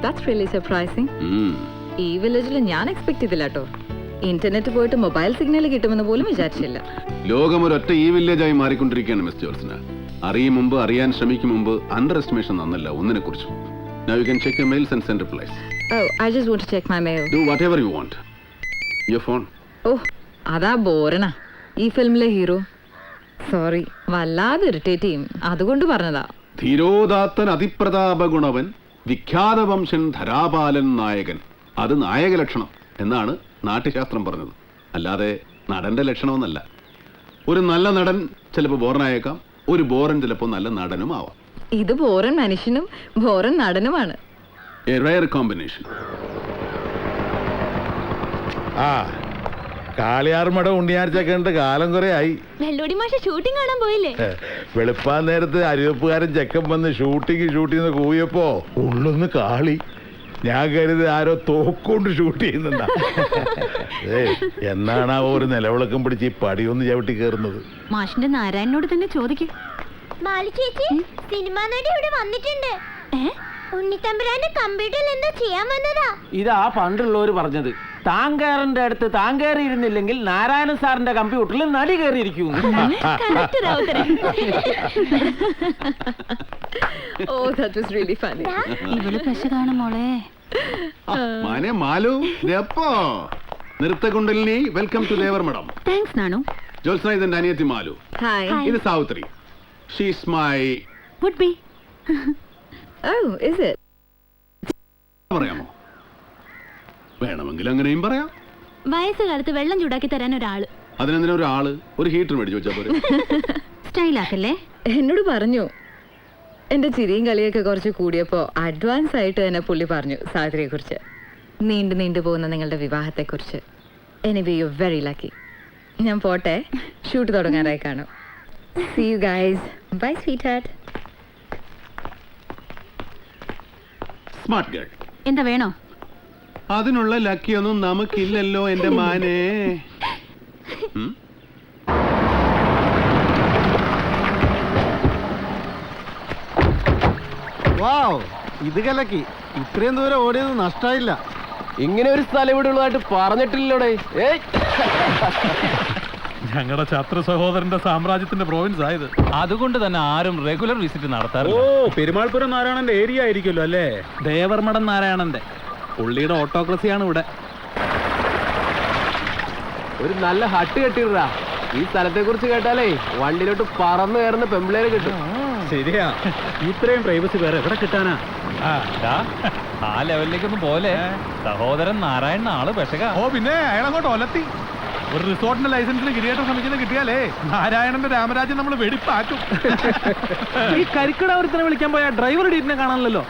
That's really surprising. ഈ വില്ലേജിൽ ഞാൻ എക്സ്പെക്ട് ചെയ്തില്ല കേട്ടോ. ഇന്റർനെറ്റ് പോയിട്ട് മൊബൈൽ സിഗ്നൽ കിട്ടുമെന്ന് പോലും വിചാരിച്ചില്ല. ലോകം ഒരൊറ്റ ഈ വില്ലേജായി മാറിക്കൊണ്ടിരിക്കുകയാണ് മിസ് ജോൾസന. അറിയും മുമ്പ് അറിയാൻ ശ്രമിക്കും മുമ്പ് അണ്ടർ എസ്റ്റിമേഷൻ നന്നല്ല ഒന്നിനെ കുറിച്ചും. Now you can check your mails and send replies. Oh, I just want to check my mail. Do whatever you want. Your phone. Oh, അതാ ബോറനാ ഈ ഫിലിമിലെ ഹീറോ. സോറി, വല്ലാതെ ഇറിറ്റേറ്റ് ചെയ്യും, അതുകൊണ്ട് പറഞ്ഞതാ. ധീരോദാത്തൻ അതിപ്രതാപഗുണവൻ വിഖ്യാത വംശൻ ധരാപാലൻ നായകൻ. അത് നായക ലക്ഷണം എന്നാണ് നാട്യശാസ്ത്രം പറഞ്ഞത്, അല്ലാതെ നടന്റെ ലക്ഷണമെന്നല്ല. ഒരു നല്ല നടൻ ചിലപ്പോൾ ബോറനായേക്കാം, ഒരു ബോറൻ ചിലപ്പോൾ നല്ല നടനും ആവാം. ഇത് ബോറൻ മനുഷ്യനും ബോറൻ നടനുമാണ്. A rare combination. ആ കാളിയാർമട ഉണ്ണിയാർച്ചൊക്കെ ഉണ്ട്, കാലം കുറെ ആയി. വെള്ളോടി മാഷ ഷൂട്ടിംഗ് കാണാൻ പോയില്ലേ? വെളുപ്പാൻ നേരത്ത് അരിവെപ്പുകാരൻ ചെക്കൻ വന്ന് ഷൂട്ടിങ് കൂവിയപ്പോ ഉള്ളൊന്ന് കാളി. ഞാൻ കരുതി ആരോ തോക്കൊണ്ട് ഷൂട്ട് ചെയ്യുന്നുണ്ടാ. എന്നാണ് ആ ഒരു നിലവിളക്കം പിടിച്ച് ഈ പടിയൊന്ന് ചവിട്ടി കയറുന്നത്. മാഷിന്റെ നാരായണനോട് തന്നെ ചോദിക്കും. സിനിമാ നടി ഇവിടെ വന്നിട്ടുണ്ട്. ഉണ്ണിത്തമ്പുരാന്റെ കമ്പ്യൂട്ടറിൽ എന്തോ ചെയ്യാൻ വന്നതാ. ഇതാ പണ്ടുള്ളവര് പറഞ്ഞത്, താങ്കേറിന്റെ അടുത്ത് താങ്കേറി ഇരുന്നില്ലെങ്കിൽ നാരായണ സാറിന്റെ കമ്പ്യൂട്ടറിൽ നടി കയറിയിരിക്കും. Oh, that was really funny. ഇവള് പശ കാണും മോളെ. മാനെ മാലു ദപ്പോ നൃത്തകുണ്ടലിനി, welcome to Devarmadam. Thanks Nanu. Jyotsna ഇതെന്റെ അനിയത്തി മാലു. Hi. ഇത് Savithri. She's my would be. Oh, is it? പറയാമോ? വേണമെങ്കിൽ അങ്ങനെയും പറയാം. വയസ്സുകാലത്ത് വെള്ളം ചൂടാക്കി തരാൻ ഒരാള്. അതിനെന്തിനാ ഒരാള്? ഒരു ഹീറ്റർ മേടിച്ചു വെച്ചാ പോരെ? സ്റ്റൈലാക്കല്ലേ? എന്നോട് പറഞ്ഞു. എന്റെ ചിരിയും കളിയൊക്കെ കുറച്ച് കൂടിയപ്പോ അഡ്വാൻസ് ആയിട്ട് തന്നെ പുള്ളി പറഞ്ഞു സാവിത്രിയെ കുറിച്ച്, നീണ്ടു പോകുന്ന നിങ്ങളുടെ വിവാഹത്തെ കുറിച്ച്. Anyway you very lucky. ഞാൻ പോട്ടെ, ഷൂട്ട് തുടങ്ങാറായി കാണും. See you guys. Bye, sweetheart. Smart girl. എന്താ വേണോ? അതിനുള്ള ലക്കിയൊന്നും നമുക്കില്ലല്ലോ എന്റെ മാനേ. വാവ്, ഇത് കലക്കി. ഇത്രയും ദൂരം ഓടിയത് നഷ്ടായില്ല. ഇങ്ങനെ ഒരു സ്ഥലം ഇവിടെ ഉള്ളതായിട്ട് പറഞ്ഞിട്ടില്ലോടെ. ഞങ്ങളുടെ ഛത്ര സഹോദരന്റെ സാമ്രാജ്യത്തിന്റെ പ്രോവിൻസ് ആയത്, അതുകൊണ്ട് തന്നെ ആരും റെഗുലർ വിസിറ്റ് നടത്താറില്ല. ഓ, പെരുമാൾപുരം നാരായണന്റെ ഏരിയ ആയിരിക്കുമല്ലോ അല്ലേ? ദേവർമഠം നാരായണന്റെ, പുള്ളിയുടെ ഓട്ടോക്രസിയാണ് ഇവിടെ. ഒരു നല്ല ഹട്ട് കെട്ടിടാ. ഈ സ്ഥലത്തെ കുറിച്ച് കേട്ടാലേ വണ്ടിയിലോട്ട് പറന്നു കയറുന്ന പെമ്പിളേരെ കിട്ടും. ശരിയാ, ഇത്രയും പ്രൈവസി വേറെ എവിടെ കിട്ടാനാ? ആ ലെവലിലേക്കൊന്നും പോലെ സഹോദരൻ നാരായണൻ ആള് പെശക. ഓ പിന്നെ അയാളങ്ങോട്ട് ഒലത്തി. ഒരു റിസോർട്ടിന്റെ ലൈസൻസിന് കിരിയേറ്റ സമിതിയിൽ കിട്ടിയാലേ നാരായണന്റെ രാമരാജ്യം നമ്മൾ വെടിപ്പാക്കും. ഈ കരിക്കട വിളിക്കാൻ പോയ ഡ്രൈവർ ഡീറ്റിനെ കാണാനല്ലോ.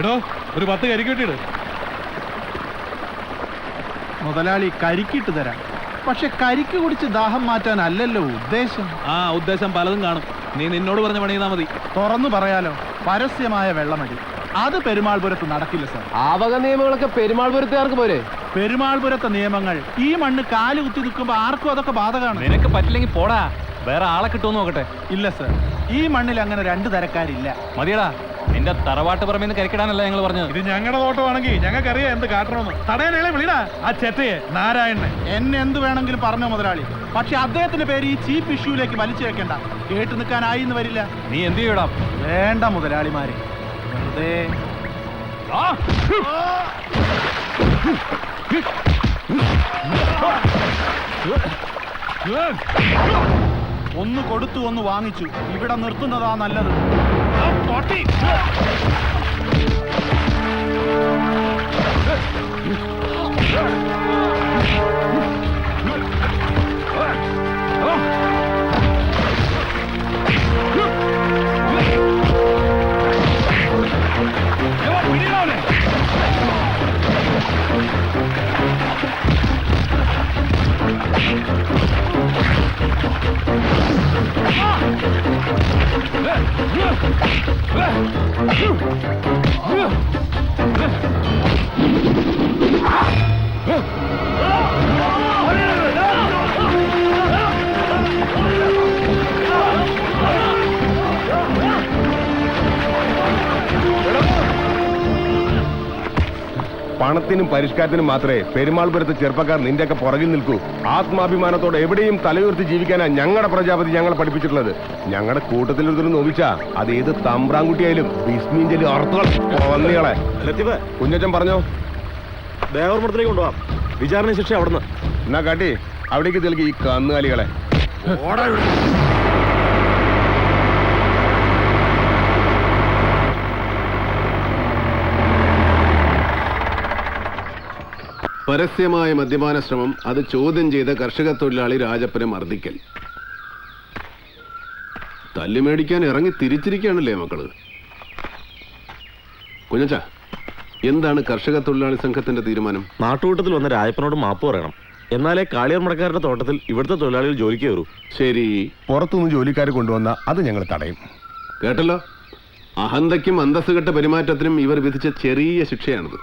എടോ, ഒരു 10 കരിക്കിട്ടിട്. മുതലാളി കരിക്കിട്ട് തരാം, പക്ഷെ കരിക്ക് കുടിച്ച് ദാഹം മാറ്റാനല്ലല്ലോ ഉദ്ദേശം. ഉദ്ദേശം പലതും കാണും. നീ നിന്നോട് പറഞ്ഞ പണി ചെയ്താ മതി. തുറന്നു പറയാലോ, പരസ്യമായ വെള്ളമടി അത് പെരുമാൾപുരത്ത് നടക്കില്ല സാർ. ആ വക നിയമങ്ങളൊക്കെ പെരുമാൾപുരത്തുകാർക്ക് പോരെ? പെരുമാൾപുരത്തെ നിയമങ്ങൾ ഈ മണ്ണ് കാല് കുത്തി നിൽക്കുമ്പോ ആർക്കും അതൊക്കെ ബാധകമാണ്. നിനക്ക് പറ്റില്ലെങ്കിൽ പോടാ, വേറെ ആളെ കിട്ടുമെന്ന് നോക്കട്ടെ. ഇല്ല സാർ, ഈ മണ്ണിൽ അങ്ങനെ 2 തരക്കാരില്ല. മതിയടാ, നിന്റെ തറവാട്ട് പറമ്പിന്ന് കരിക്കിടാനല്ല ഞങ്ങൾ പറഞ്ഞത്. ഇത് ഞങ്ങളുടെ തോട്ടമാണെങ്കിൽ ഞങ്ങൾക്കറിയാം എന്ത് കാട്ടണമെന്ന്. തടയാനേ വിളിടാ ആ ചെറ്റയെ നാരായണനെ. എന്നെ എന്ത് വേണമെങ്കിലും പറഞ്ഞോ മുതലാളി, പക്ഷെ അദ്ദേഹത്തിന്റെ പേര് ഈ ചീഫ് ഇഷ്യൂലേക്ക് വലിച്ചു വെക്കണ്ട. കേട്ടു നിൽക്കാനായി എന്ന് വരില്ല. നീ എന്ത് ചെയ്യടാ? വേണ്ട മുതലാളിമാരെ, വെറുതെ ഒന്ന് കൊടുത്തു ഒന്ന് വാങ്ങിച്ചു. ഇവിടെ നിർത്തുന്നതാ നല്ലത്. പണത്തിനും പരിഷ്കാരത്തിനും മാത്രമേ പെരുമാൾപുരത്ത് ചെറുപ്പക്കാർ നിന്റെയൊക്കെ പുറകിൽ നിൽക്കൂ. ആത്മാഭിമാനത്തോടെ എവിടെയും തലയുയർത്തി ജീവിക്കാനാ ഞങ്ങളുടെ പ്രജാപതി ഞങ്ങളെ പഠിപ്പിച്ചിട്ടുള്ളത്. ഞങ്ങളുടെ കൂട്ടത്തിൽ ഒരു നോവിച്ചാ അത് ഏത് തമ്പ്രാൻകുട്ടിയായാലും ബിസ്മീഞ്ചലി അർത്ഥങ്ങൾ വന്നികളെ. കുഞ്ഞച്ചൻ പറഞ്ഞോ, ദേവർമഠത്തിലേക്ക് കൊണ്ടുപോവാം. വിചാരണ ശിക്ഷ അവിടുന്ന്. എന്നാ കാട്ടി അവിടേക്ക് തെളിക്ക് ഈ കന്നുകാലികളെ. പരസ്യമായ മദ്യപാന ശ്രമം, അത് ചോദ്യം ചെയ്ത കർഷക തൊഴിലാളി രാജപ്പനെ മർദ്ദിക്കൽ. തല്ലി മേടിക്കാൻ ഇറങ്ങി തിരിച്ചിരിക്കുകയാണല്ലേ മക്കള്. കുഞ്ഞച്ച, എന്താണ് കർഷക തൊഴിലാളി സംഘത്തിന്റെ തീരുമാനം? നാട്ടുകൂട്ടത്തിൽ വന്ന രായപ്പനോട് മാപ്പ് പറയണം. എന്നാലേ കാളിയർ മടക്കാരുടെ തോട്ടത്തിൽ ഇവിടുത്തെ തൊഴിലാളികൾ ജോലിക്ക് കയറൂ. ശരി, പുറത്തുനിന്ന് ജോലിക്കാരെ കൊണ്ടുവന്ന അത് ഞങ്ങൾ തടയും. കേട്ടല്ലോ, അഹന്തയ്ക്കും അന്തസ്സുകെട്ട പെരുമാറ്റത്തിനും ഇവർ വിധിച്ച ചെറിയ ശിക്ഷയാണിത്.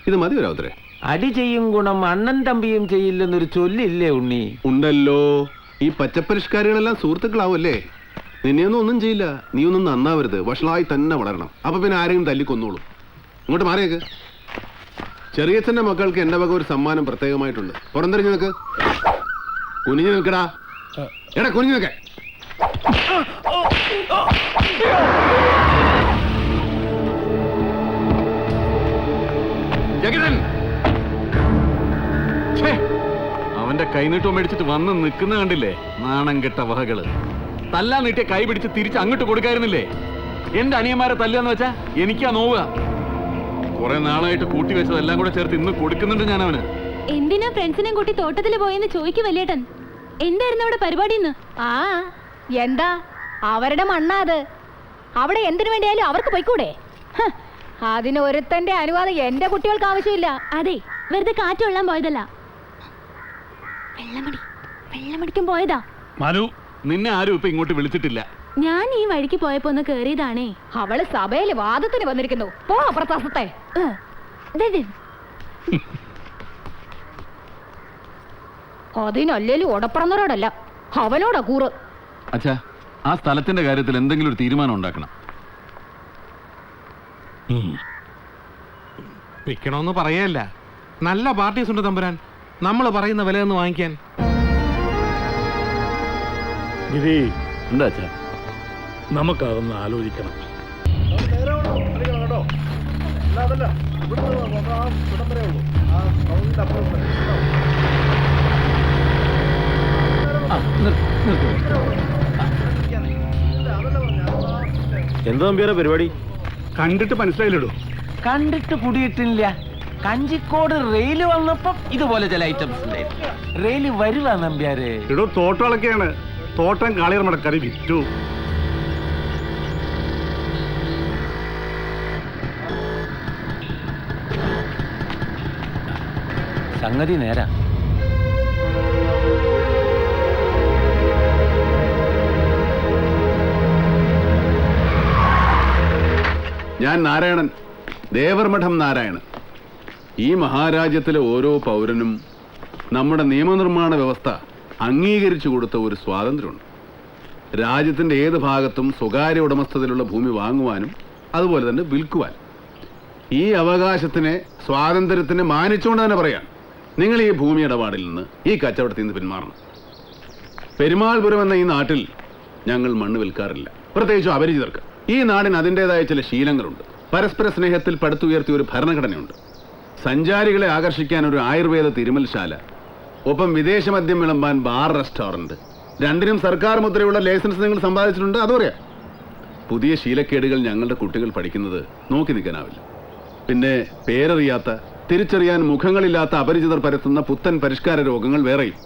ഇത് മതി രാവുത്തരെ. അടി ചെയ്യും ഗുണം അണ്ണൻ തമ്പിയും ചെയ്യില്ലെന്നൊരു ചൊല്ലില്ലേ ഉണ്ണി? ഉണ്ടല്ലോ. ഈ പച്ചപ്പരിഷ്കാരികളെല്ലാം സുഹൃത്തുക്കളാവല്ലേ. നിന്നെയൊന്നും ഒന്നും ചെയ്യില്ല. നീ ഒന്നും നന്നാവരുത്, വഷളായി തന്നെ വളരണം. അപ്പൊ പിന്നെ ആരെയും തല്ലിക്കൊന്നോളും. ഇങ്ങോട്ട് മാറിയേക്ക്. ചെറിയച്ഛന്റെ മക്കൾക്ക് എന്റെ വക ഒരു സമ്മാനം പ്രത്യേകമായിട്ടുണ്ട്. പുറംതിരിഞ്ഞു നിൽക്ക്. കുനിഞ്ഞു നിൽക്കടാ. എടാ കുനിഞ്ഞു നിൽക്കേ. ജഗതൻ, അവന്റെ കൈനീട്ടം മേടിച്ചിട്ട് വന്ന് നിൽക്കുന്ന കണ്ടില്ലേ? നാണം കെട്ട വഹകള്. തല്ലാൻ നീട്ടിയ കൈ പിടിച്ച് തിരിച്ച് അങ്ങോട്ട് കൊടുക്കായിരുന്നില്ലേ? എന്റെ അനിയന്മാരെ തല്ലാന്ന് വെച്ചാ എനിക്കാ നോവുക. കുറെ നാളായിട്ട് കൂട്ടി വെച്ചതെല്ലാം കൂടെ ചേർത്ത് ഇന്ന് കൊടുക്കുന്നുണ്ട് ഞാൻ അവന്. എന്തിനാ ഫ്രണ്ട്സിനെയും കൂട്ടി തോട്ടത്തിൽ പോയെന്ന് ചോദിക്കും വലിയേട്ടൻ. എന്തായിരുന്നു അവിടെ പരിപാടി? ആ എന്താ അവരുടെ മണ്ണാ അത്. അവിടെ എന്തിനു വേണ്ടിയാലും അവർക്ക് പോയിക്കൂടെ? അതിന് ഒരുത്തന്റെ അനുവാദം എന്റെ കുട്ടികൾക്ക് ആവശ്യമില്ല. അതെ, വെറുതെ കാറ്റ് കൊള്ളാൻ പോയതല്ല, വെള്ളമടിക്കാൻ പോയതാ. മനു, നിന്നെ ആരും ഇപ്പൊ ഇങ്ങോട്ട് വിളിച്ചിട്ടില്ല. ഞാൻ ഈ വഴിക്ക് പോയപ്പോ ഒന്ന് കേറിയതാണേ. അവള് സഭയിൽ വാദത്തിന് വന്നിരിക്കുന്നു. പോ അപ്രത്താസത്തെ. അതിനല്ലേലും ഉടപ്പറന്നവരോടല്ല, അവനോടാ കൂറ്. അച്ഛാ, ആ സ്ഥലത്തിന്റെ കാര്യത്തിൽ എന്തെങ്കിലും ഒരു തീരുമാനം ഉണ്ടാക്കണം. വിൽക്കണമെന്ന് പറയല്ല, നല്ല പാർട്ടീസ് ഉണ്ട് തമ്പുരാൻ. നമ്മൾ പറയുന്ന വിലയൊന്ന് വാങ്ങിക്കാൻ. എന്താ അച്ഛാ? നമുക്കതൊന്ന് ആലോചിക്കണം. എന്താ തമ്പിയാരെ പരിപാടി? കണ്ടിട്ട് മനസ്സിലായില്ലടോ. കണ്ടിട്ട് കുടിയിട്ടില്ല. കഞ്ചിക്കോട് റെയില് വന്നപ്പം ഇതുപോലെ ചില ഐറ്റംസ് ഉണ്ടായിരുന്നു. റെയില് വരുവാ നമ്പ്യാര്. ഇടോ, തോട്ടങ്ങളൊക്കെയാണ്. തോട്ടം കാളിയർ മടക്കാരി വിറ്റു. സംഗതി നേരാ. ഞാൻ നാരായണൻ, ദേവർമഠം നാരായണൻ. ഈ മഹാരാജ്യത്തിലെ ഓരോ പൗരനും നമ്മുടെ നിയമനിർമ്മാണ വ്യവസ്ഥ അംഗീകരിച്ചു കൊടുത്ത ഒരു സ്വാതന്ത്ര്യമുണ്ട്. രാജ്യത്തിന്റെ ഏത് ഭാഗത്തും സ്വകാര്യ ഉടമസ്ഥതയിലുള്ള ഭൂമി വാങ്ങുവാനും അതുപോലെ തന്നെ വിൽക്കുവാനും. ഈ അവകാശത്തിനെ, സ്വാതന്ത്ര്യത്തിനെ മാനിച്ചുകൊണ്ട് തന്നെ പറയാം, നിങ്ങൾ ഈ ഭൂമി ഇടപാടിൽ നിന്ന്, ഈ കച്ചവടത്തിൽ നിന്ന് പിന്മാറണം. പെരുമാൾപുരം എന്ന ഈ നാട്ടിൽ ഞങ്ങൾ മണ്ണ് വിൽക്കാറില്ല, പ്രത്യേകിച്ചും അപരിചിതർക്ക്. ഈ നാടിന് അതിൻ്റെതായ ചില ശീലങ്ങളുണ്ട്. പരസ്പര സ്നേഹത്തിൽ പടുത്തുയർത്തിയ ഒരു ഭരണഘടനയുണ്ട്. സഞ്ചാരികളെ ആകർഷിക്കാൻ ഒരു ആയുർവേദ തിരുമൽശാല, ഒപ്പം വിദേശ മദ്യം വിളമ്പാൻ ബാർ റെസ്റ്റോറന്റ്, രണ്ടിനും സർക്കാർ മുദ്രയുള്ള ലൈസൻസ് നിങ്ങൾ സമ്പാദിച്ചിട്ടുണ്ട്. അതറിയാം. പുതിയ ശീലക്കേടുകൾ ഞങ്ങളുടെ കുട്ടികൾ പഠിക്കുന്നത് നോക്കി നിൽക്കാനാവില്ല. പിന്നെ പേരറിയാത്ത, തിരിച്ചറിയാൻ മുഖങ്ങളില്ലാത്ത അപരിചിതർ പരത്തുന്ന പുത്തൻ പരിഷ്കാര രോഗങ്ങൾ വേറെയും.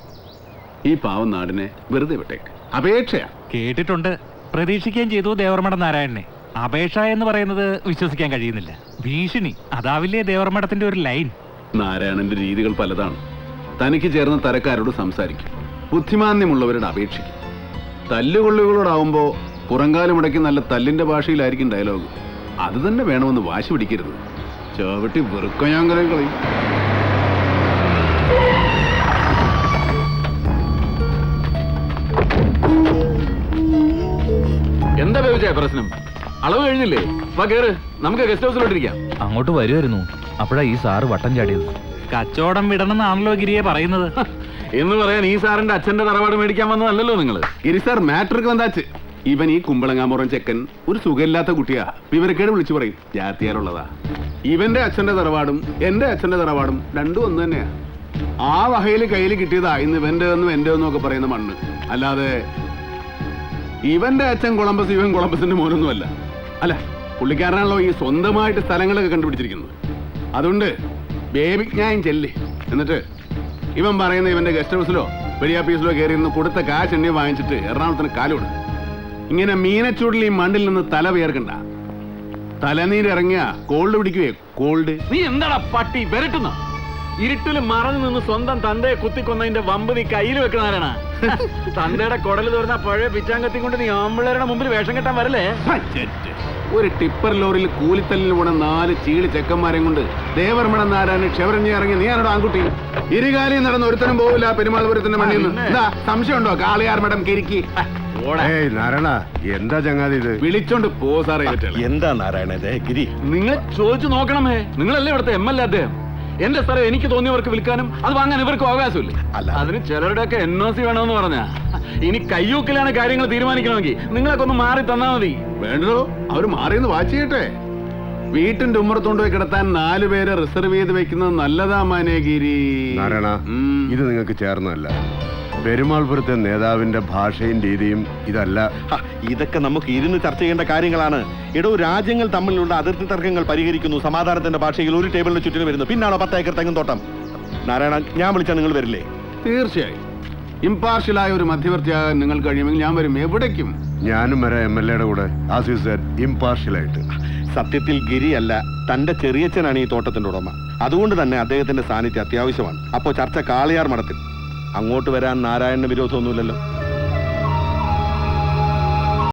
ഈ പാവം നാടിനെ വെറുതെ വിട്ടേക്ക്. അപേക്ഷയാ. കേട്ടിട്ടുണ്ട്, പ്രതീക്ഷിക്കുകയും ചെയ്തു ദേവർമഠം നാരായണനെ. അപേക്ഷ എന്ന് പറയുന്നത് വിശ്വസിക്കാൻ കഴിയുന്നില്ല. ഭീഷണി, അതാവില്ലേ ദേവർമഠത്തിന്റെ ഒരു ലൈൻ. നാരായണന്റെ രീതികൾ പലതാണ്. തനിക്ക് ചേർന്ന തരക്കാരോട് സംസാരിക്കും, ബുദ്ധിമാന്യമുള്ളവരോട് അപേക്ഷിക്കും. തല്ലുകൊള്ളുകളോടാവുമ്പോ പുറങ്കാലം മുടക്കി നല്ല തല്ലിന്റെ ഭാഷയിലായിരിക്കും ഡയലോഗ്. അത് തന്നെ വേണമെന്ന് വാശി പിടിക്കരുത്. ചവിട്ടി വെറുക്ക ഞാൻ കളയും. എന്താ ബേബിച്ചേ പ്രശ്നം? അളവ് കഴിഞ്ഞില്ലേ? വാ കേറ്, നമുക്ക് ഗസ്റ്റ് ഹൗസിലോട്ടിരിക്കാം. അങ്ങോട്ട് വരുമായിരുന്നു, അപ്പോഴാ ഈ സാറ് വട്ടം ചാടിയത്. കച്ചവടം വിടണമെന്നാണല്ലോ ഗിരിയെ പറയുന്നത്. എന്ന് പറയാൻ ഈ സാറിന്റെ അച്ഛന്റെ തറവാട് മേടിക്കാൻ വന്നതല്ലോ നിങ്ങള്. ഗിരി സാർ മാട്രിക് വന്നാച്ച്. ഇവൻ ഈ കുമ്പളങ്ങാമുറം ചെക്കൻ ഒരു സുഖമില്ലാത്ത കുട്ടിയാ. വിവരക്കേട് വിളിച്ചു പറയും ജാത്തിയാരുള്ളതാ. ഇവന്റെ അച്ഛന്റെ തറവാടും എന്റെ അച്ഛന്റെ തറവാടും രണ്ടും ഒന്ന് തന്നെയാ. ആ വകയിൽ കയ്യിൽ കിട്ടിയതാ ഇന്ന് ഇവന്റെ ഒന്നും എന്റെ ഒന്നും ഒക്കെ പറയുന്ന മണ്ണ്. അല്ലാതെ ഇവന്റെ അച്ഛൻ കൊളംബസ് ഇവൻ കൊളംബസിന്റെ മോനൊന്നും അല്ല. അല്ല, പുള്ളിക്കാരനാണല്ലോ ഈ സ്വന്തമായിട്ട് സ്ഥലങ്ങളൊക്കെ കണ്ടുപിടിച്ചിരിക്കുന്നത്. അതുകൊണ്ട് ബേബിജ്ഞാനം ചെല്ല്. എന്നിട്ട് ഇവൻ പറയുന്ന ഇവന്റെ ഗസ്റ്റ് ഹൗസിലോ വെടിയാപ്പീസിലോ കയറി നിന്ന് കൊടുത്ത കാശ് എണ്ണി വാങ്ങിച്ചിട്ട് എറണാകുളത്തിന് കാലോട്. ഇങ്ങനെ മീനച്ചൂടിൽ ഈ മണ്ടിൽ നിന്ന് തല വിയർക്കണ്ട. തലനീരിറങ്ങിയ കോൾഡ് പിടിക്കുവേ, കോൾഡ്. നീ എന്താടാ പട്ടി വരട്ടുന്ന? ഇരുട്ടില് മറഞ്ഞു നിന്ന് സ്വന്തം തന്തയെ കുത്തിക്കൊന്നതിന്റെ വമ്പ് നീ കയ്യിൽ വെക്കുന്നവരാണ്. തന്തയുടെ കുടല് തുറന്ന പഴയ പിച്ചാങ്കത്തി കൊണ്ട് നീ ആമ്പിള്ളേരുടെ മുമ്പിൽ വേഷം കെട്ടാൻ വരല്ലേ? ഒരു ടിപ്പർ ലോറിയിൽ കൂലിത്തല്ലിന് പോണ 4 ചീളി ചെക്കന്മാരെയും കൊണ്ട് ദേവർമണ നാരായണ ക്ഷവരഞ്ഞ് ഇറങ്ങി നീ ആണോ ആൺകുട്ടി? ഇരുകാലി നടന്ന് ഒരുത്തനും പോവില്ല പെരുമാൾപുരത്തിന്റെ മണ്ണിൽ നിന്ന്. എന്താ സംശയമുണ്ടോ? കാളിയാർ മഠം കിരിക്കി നാരായണ, എന്താ ചങ്ങാതി ഇത്? വിളിച്ചോണ്ട് പോ സാറേ. എന്താ നാരായണ ഗിരി? നിങ്ങൾ ചോദിച്ചു നോക്കണമേ. നിങ്ങളല്ലേ ഇവിടുത്തെ MLA അദ്ദേഹം. എന്റെ സ്ഥലം എനിക്ക് തോന്നിയവർക്ക് വിൽക്കാനും അത് വാങ്ങാൻ ഇവർക്കും അവകാശമില്ല. അതിന് ചിലരുടെയൊക്കെ NOC വേണമെന്ന് പറഞ്ഞാ. ഇനി കയ്യൂക്കിലാണ് കാര്യങ്ങൾ തീരുമാനിക്കണമെങ്കിൽ നിങ്ങളൊക്കെ ഒന്ന് മാറി തന്നാ മതി. വേണ്ടോ? അവര് മാറിയെന്ന് വാച്ച് ചെയ്യട്ടെ. വീട്ടിന്റെ ഉമ്മറത്തോണ്ട് പോയി കിടത്താൻ 4 പേരെ റിസർവ് ചെയ്ത് വെക്കുന്നത് നല്ലതാ മാനേഗിരി. നാരായണ, ഇത് നിങ്ങൾക്ക് ചേർന്നല്ല. പെരുമാൾപുരത്തെ നേതാവിന്റെ ഭാഷയും രീതിയും ഇതല്ല. ഇതൊക്കെ നമുക്ക് ഇരുന്ന് ചർച്ച ചെയ്യേണ്ട കാര്യങ്ങളാണ്. എടോ, രാജ്യങ്ങൾ തമ്മിലുള്ള അതിർത്തി തർക്കങ്ങൾ പരിഹരിക്കുന്നു, സമാധാനത്തിന്റെ ഭാഷയിൽ ഒരു ടേബിളിന് ചുറ്റിന് വരുന്നു. പിന്നാണോ 10 ഏക്കർ തെങ്ങും തോട്ടം? നാരായണ, ഞാൻ വിളിച്ചാൽ നിങ്ങൾ വരില്ലേ? തീർച്ചയായും. ഇംപാർഷ്യലായ ഒരു മധ്യവർത്തിയാകാൻ നിങ്ങൾ കഴിയുമെങ്കിൽ ഞാൻ വരും. എവിടേക്കും ഞാനും വരാം MLA കൂടെ. ആസ് യു സെഡ്, ഇംപാർഷ്യലായിട്ട്. സത്യത്തിൽ ഗിരിയല്ല, തന്റെ ചെറിയച്ഛനാണ് ഈ തോട്ടത്തിന്റെ ഉടമ. അതുകൊണ്ട് തന്നെ അദ്ദേഹത്തിന്റെ സാന്നിധ്യം അത്യാവശ്യമാണ്. അപ്പോ ചർച്ച കാളിയാർ മഠത്തിൽ. അങ്ങോട്ട് വരാൻ നാരായണന് വിരോധമൊന്നുമില്ലല്ലോ?